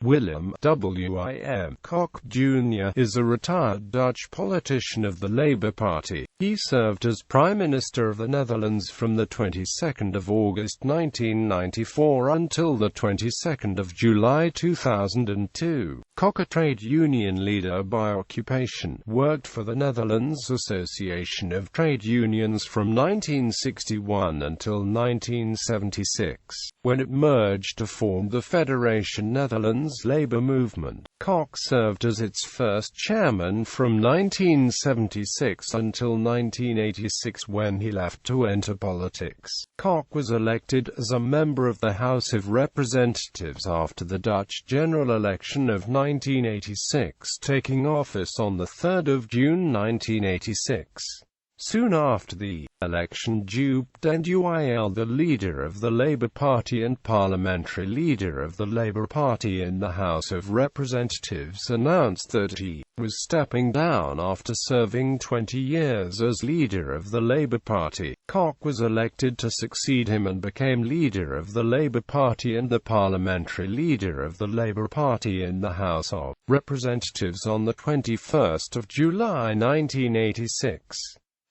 Willem Wim Kok Jr. is a retired Dutch politician of the Labour Party. He served as Prime Minister of the Netherlands from the 22nd of August 1994 until the 22nd of July 2002. Kok, a trade union leader by occupation, worked for the Netherlands Association of Trade Unions from 1961 until 1976, when it merged to form the Federation Netherlands Labour Movement. Kok served as its first chairman from 1976 until 1986, when he left to enter politics. Kok was elected as a member of the House of Representatives after the Dutch general election of 1986, taking office on 3 June 1986. Soon after the election, Joop den Uyl, the leader of the Labour Party and parliamentary leader of the Labour Party in the House of Representatives, announced that he was stepping down after serving 20 years as leader of the Labour Party. Kok was elected to succeed him and became leader of the Labour Party and the parliamentary leader of the Labour Party in the House of Representatives on 21 July 1986.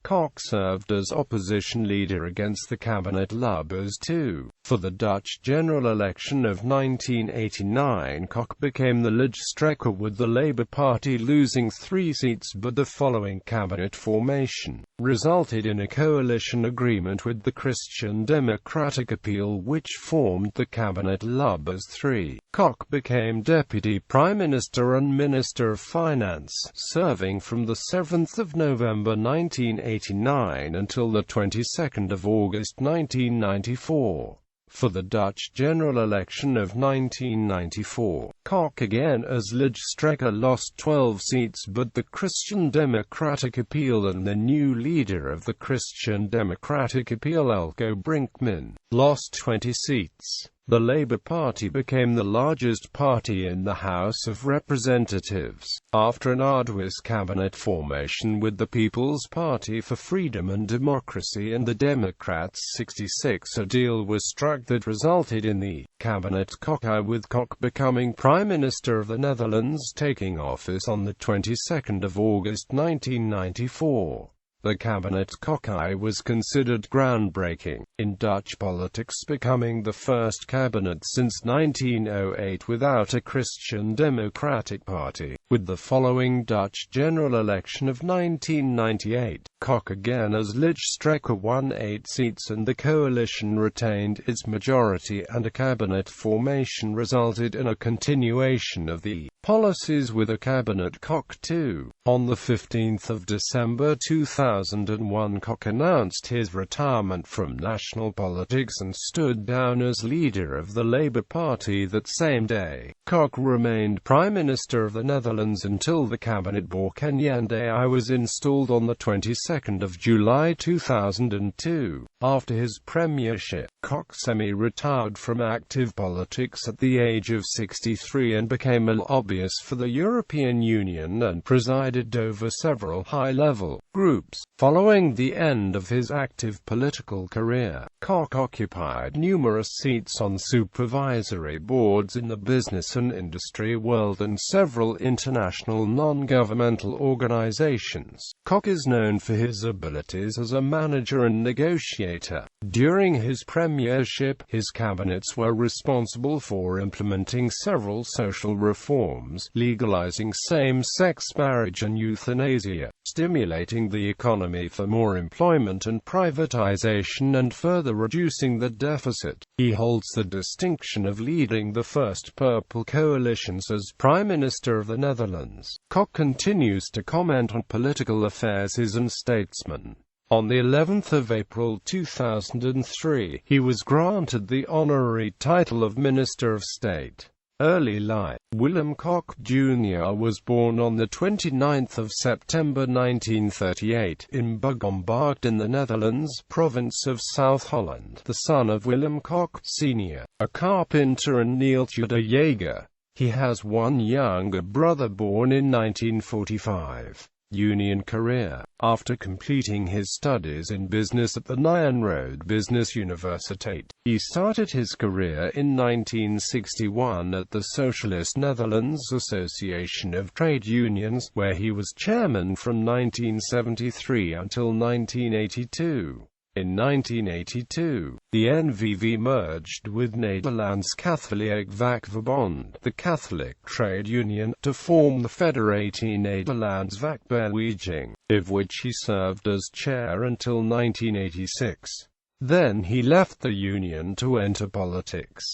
Kok served as opposition leader against the cabinet Lubbers II. For the Dutch general election of 1989, Kok became the lijsttrekker, with the Labour Party losing 3 seats, but the following cabinet formation resulted in a coalition agreement with the Christian Democratic Appeal, which formed the cabinet Lubbers III. Kok became Deputy Prime Minister and Minister of Finance, serving from the 7th of November 1989 until the 22nd of August 1994. For the Dutch general election of 1994, Kok, again as lijsttrekker, lost 12 seats, but the Christian Democratic Appeal and the new leader of the Christian Democratic Appeal, Elko Brinkman, lost 20 seats. The Labour Party became the largest party in the House of Representatives, after an arduous cabinet formation with the People's Party for Freedom and Democracy and the Democrats 66. A deal was struck that resulted in the Cabinet Kobac, with Kok becoming Prime Minister of the Netherlands, taking office on the 22nd of August 1994. The Cabinet Kobac was considered groundbreaking in Dutch politics, becoming the first cabinet since 1908 without a Christian Democratic Party. With the following Dutch general election of 1998, Kok, again as lijsttrekker, won 8 seats and the coalition retained its majority, and a cabinet formation resulted in a continuation of the policies with a cabinet Kok II. On 15 December 2001, Kok announced his retirement from national politics and stood down as leader of the Labour Party that same day. Kok remained Prime Minister of the Netherlands until the cabinet Balkenende was installed on the 22nd of July 2002. After his premiership, Kok semi-retired from active politics at the age of 63 and became a lobbyist for the European Union and presided over several high-level groups. Following the end of his active political career, Kok occupied numerous seats on supervisory boards in the business and industry world and several international non-governmental organizations. Kok is known for his abilities as a manager and negotiator. During his premiership, his cabinets were responsible for implementing several social reforms, legalizing same-sex marriage and euthanasia, stimulating the economy for more employment and privatization, and further reducing the deficit. He holds the distinction of leading the first Purple coalitions as Prime Minister of the Netherlands. Kok continues to comment on political affairs as a statesman. On the 11th of April 2003, he was granted the honorary title of Minister of State. Early life. Willem Kok Jr. was born on the 29th of September 1938 in Kobac in the Netherlands, province of South Holland, the son of Willem Kok Sr., a carpenter, and Neeltje de Jager. He has one younger brother born in 1945. union career. After completing his studies in business at the Nyenrode Business Universiteit, he started his career in 1961 at the Socialist Netherlands Association of Trade Unions, where he was chairman from 1973 until 1982. In 1982, the NVV merged with Nederlands Katholiek Vakverbond, the Catholic trade union, to form the Federatie Nederlands Vakbeweging, of which he served as chair until 1986. Then he left the union to enter politics.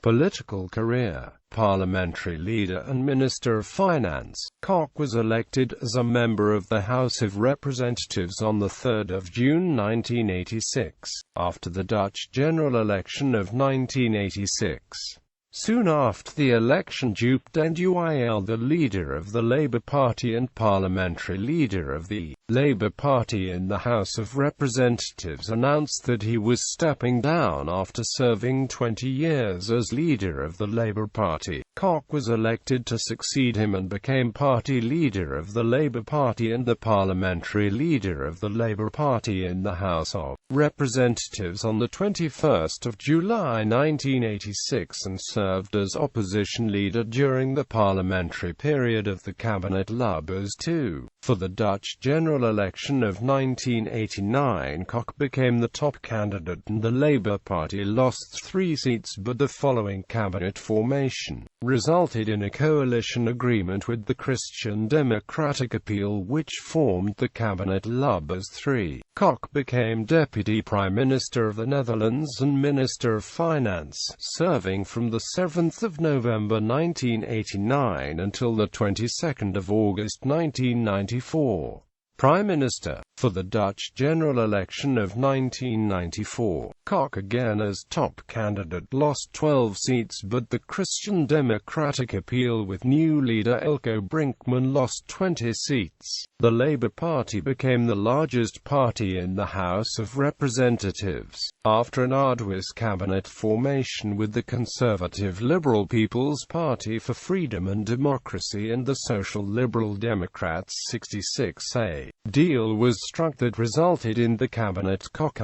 Political career: parliamentary leader and Minister of Finance. Kok was elected as a member of the House of Representatives on 3 June 1986, after the Dutch general election of 1986. Soon after the election, Joop den Uyl, the leader of the Labour Party and parliamentary leader of the Labour Party in the House of Representatives, announced that he was stepping down after serving 20 years as leader of the Labour Party. Kok was elected to succeed him and became party leader of the Labour Party and the parliamentary leader of the Labour Party in the House of Representatives on 21 July 1986 and served as opposition leader during the parliamentary period of the Kabinet Lubbers II. For the Dutch general election of 1989, Kok became the top candidate and the Labour Party lost 3 seats, but the following cabinet formation resulted in a coalition agreement with the Christian Democratic Appeal, which formed the Kabinet Lubbers III. Kok became Deputy Prime Minister of the Netherlands and Minister of Finance, serving from 7 November 1989 until 22 August 1994. Prime Minister. For the Dutch general election of 1994, Kok, again as top candidate, lost 12 seats, but the Christian Democratic Appeal with new leader Eelco Brinkman lost 20 seats. The Labour Party became the largest party in the House of Representatives, after an arduous cabinet formation with the conservative Liberal People's Party for Freedom and Democracy and the Social Liberal Democrats. 66A deal was struck that resulted in the Cabinet Kok.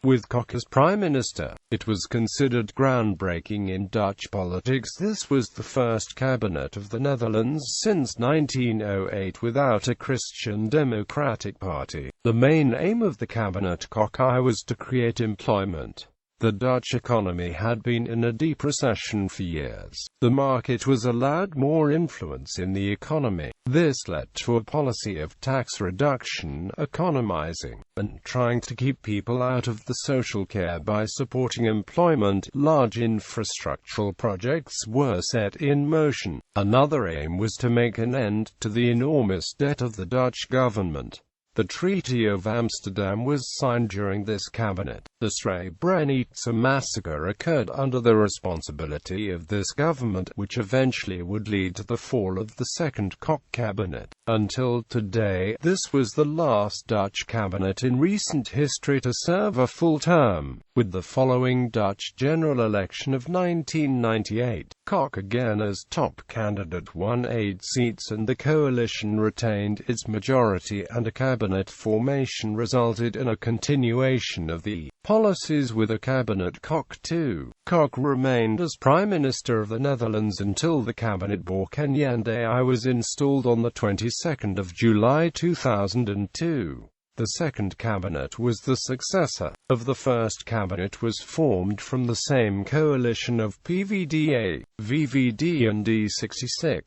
With Kok as Prime Minister, it was considered groundbreaking in Dutch politics. This was the first cabinet of the Netherlands since 1908 without a Christian Democratic Party. The main aim of the Cabinet Kok was to create employment. The Dutch economy had been in a deep recession for years. The market was allowed more influence in the economy. This led to a policy of tax reduction, economizing, and trying to keep people out of the social care by supporting employment. Large infrastructural projects were set in motion. Another aim was to make an end to the enormous debt of the Dutch government. The Treaty of Amsterdam was signed during this cabinet. The Srebrenica massacre occurred under the responsibility of this government, which eventually would lead to the fall of the second Kok cabinet. Until today, this was the last Dutch cabinet in recent history to serve a full term. With the following Dutch general election of 1998, Kok, again as top candidate, won 8 seats and the coalition retained its majority, and a cabinet formation resulted in a continuation of the policies with a cabinet Kok II. Kok remained as Prime Minister of the Netherlands until the cabinet Balkenende was installed on the 22nd of July 2002. The second cabinet was the successor of the first cabinet, was formed from the same coalition of PVDA, VVD and D66.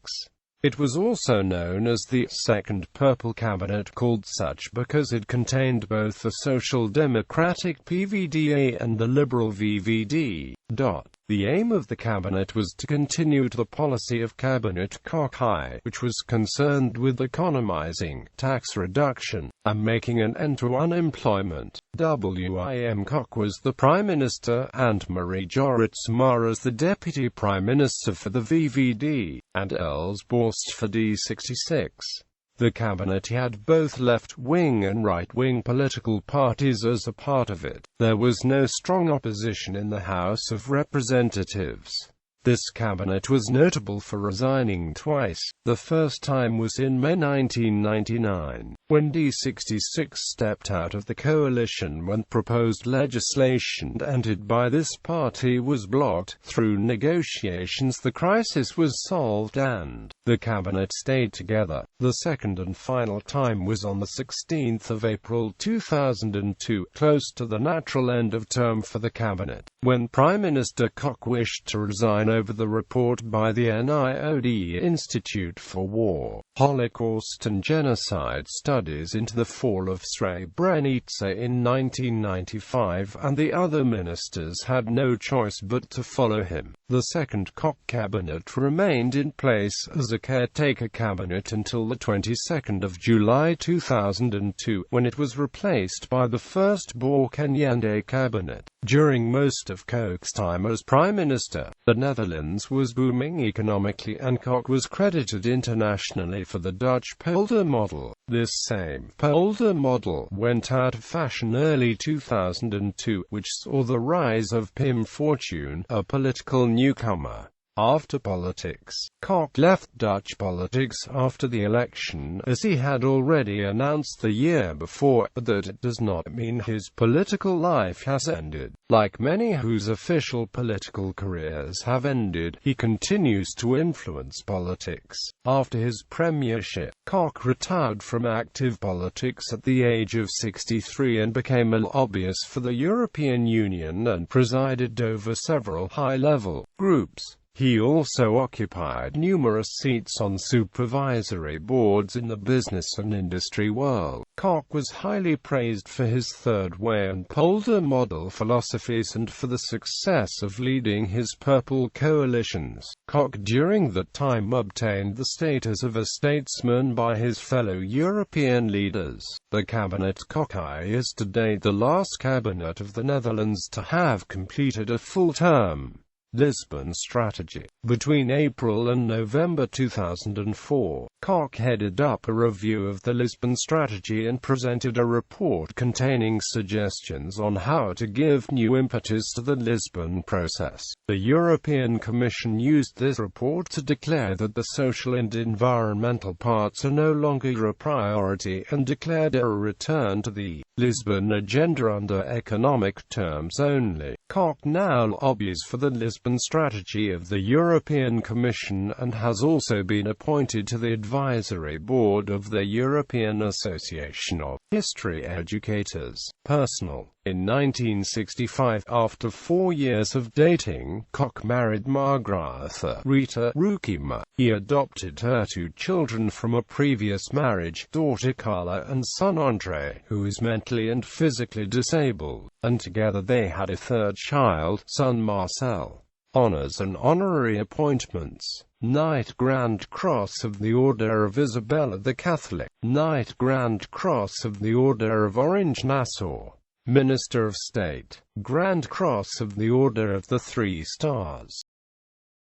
It was also known as the Second Purple Cabinet, called such because it contained both the Social Democratic PVDA and the Liberal VVD. The aim of the cabinet was to continue the policy of Cabinet Kok, which was concerned with economizing, tax reduction, and making an end to unemployment. Wim Kok was the Prime Minister, and Marie Jorritsma as the Deputy Prime Minister for the VVD, and Els Borst for D66. The cabinet had both left-wing and right-wing political parties as a part of it. There was no strong opposition in the House of Representatives. This cabinet was notable for resigning twice. The first time was in May 1999, when D66 stepped out of the coalition when proposed legislation entered by this party was blocked. Through negotiations the crisis was solved and the cabinet stayed together. The second and final time was on the 16th of April 2002, close to the natural end of term for the cabinet, when Prime Minister Kok wished to resign over the report by the NIOD Institute for War, Holocaust and Genocide Studies into the fall of Srebrenica in 1995, and the other ministers had no choice but to follow him. The second Kok cabinet remained in place as a caretaker cabinet until the 22nd of July 2002, when it was replaced by the first Balkenende cabinet. During most of Kok's time as Prime Minister, the Netherlands was booming economically and Kok was credited internationally for the Dutch polder model. This same polder model went out of fashion early 2002, which saw the rise of Pim Fortuyn, a political newcomer. After politics, Kok left Dutch politics after the election, as he had already announced the year before, but that it does not mean his political life has ended. Like many whose official political careers have ended, he continues to influence politics. After his premiership, Kok retired from active politics at the age of 63 and became a lobbyist for the European Union and presided over several high-level groups. He also occupied numerous seats on supervisory boards in the business and industry world. Kok was highly praised for his third way and polder model philosophies and for the success of leading his purple coalitions. Kok during that time obtained the status of a statesman by his fellow European leaders. The cabinet Kokai is today the last cabinet of the Netherlands to have completed a full term. Lisbon Strategy. Between April and November 2004, Kok headed up a review of the Lisbon Strategy and presented a report containing suggestions on how to give new impetus to the Lisbon process. The European Commission used this report to declare that the social and environmental parts are no longer a priority and declared a return to the Lisbon agenda under economic terms only. Kok now lobbies for the Lisbon Strategy of the European Commission and has also been appointed to the advisory board of the European Association of History Educators. Personal. In 1965, after 4 years of dating, Kok married Margrethe Rita Rukema. He adopted her 2 children from a previous marriage, daughter Carla and son Andre, who is mentally and physically disabled, and together they had a third child, son Marcel. Honors and honorary appointments. Knight Grand Cross of the Order of Isabella the Catholic. Knight Grand Cross of the Order of Orange Nassau. Minister of State. Grand Cross of the Order of the 3 Stars.